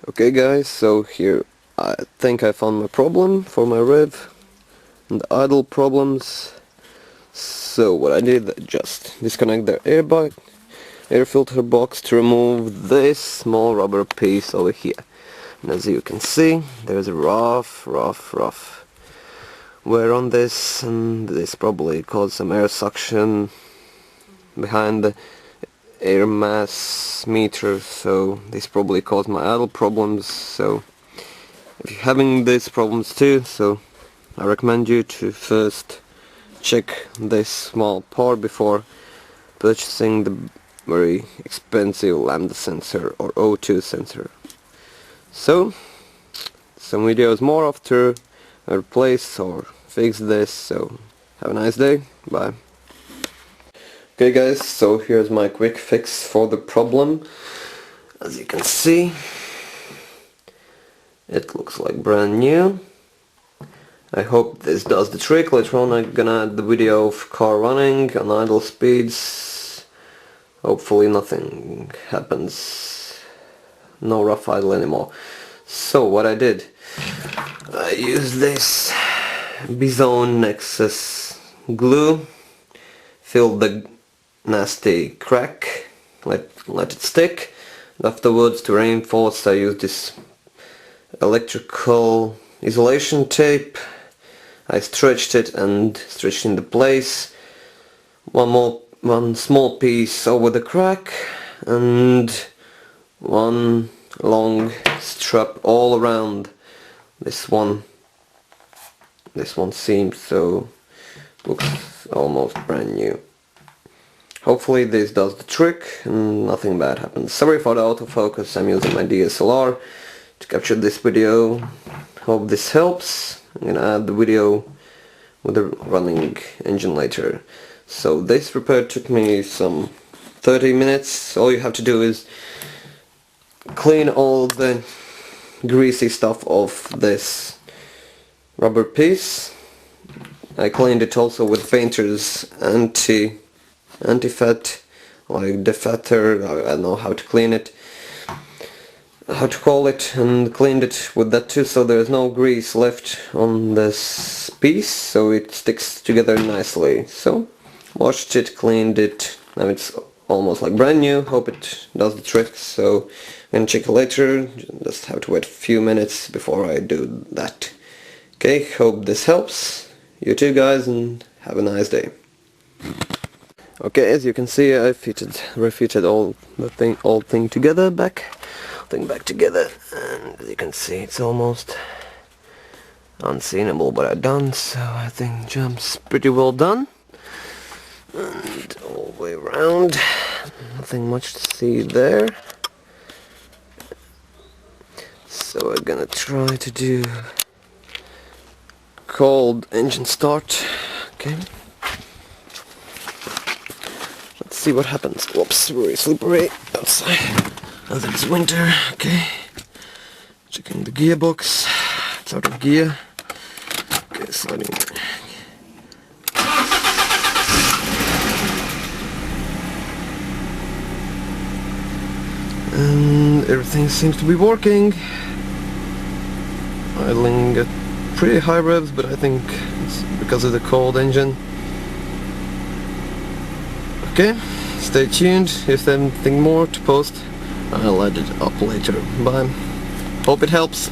Okay guys, so here I think I found my problem for my rev and the idle problems. So what I did, just disconnect the air filter box to remove this small rubber piece over here. And as you can see, there's a rough wear on this, and this probably caused some air suction behind the air mass meter, so this probably caused my idle problems. So if you're having these problems too, so I recommend you to first check this small part before purchasing the very expensive lambda sensor or O2 sensor. So some videos more after I replace or fix this, so have a nice day, bye. Okay guys, so here's my quick fix for the problem. As you can see, it looks like brand new. I hope this does the trick. Later on I'm gonna add the video of car running on idle speeds. Hopefully nothing happens, no rough idle anymore. So what I did, I used this Bizone Nexus glue, filled the nasty crack, let it stick, and afterwards to reinforce I used this electrical isolation tape. I stretched it and stretched into place, one small piece over the crack and one long strap all around this one seam, so looks almost brand new. Hopefully this does the trick and nothing bad happens. Sorry for the autofocus, I'm using my DSLR to capture this video. Hope this helps. I'm gonna add the video with the running engine later. So this repair took me some 30 minutes. All you have to do is clean all the greasy stuff off this rubber piece. I cleaned it also with Painter's anti-fat, like defatter, I don't know how to clean it, how to call it, and cleaned it with that too, so there's no grease left on this piece, so it sticks together nicely. So washed it, cleaned it, now it's almost like brand new. Hope it does the trick, so I'm gonna check it later. Just have to wait a few minutes before I do that. Okay, hope this helps. You too guys, and have a nice day. Okay, as you can see, I refitted all thing together back together, and as you can see, it's almost unseeable what I've done. So I think jump's pretty well done, and all the way around, nothing much to see there. So I'm gonna try to do cold engine start. Okay. Let's see what happens. Whoops, very slippery outside. As it's winter. Okay. Checking the gearbox. It's out of gear. Okay, sliding. And everything seems to be working. Idling at pretty high revs, but I think it's because of the cold engine. Okay, stay tuned. If there's anything more to post, I'll add it up later. Bye. Hope it helps.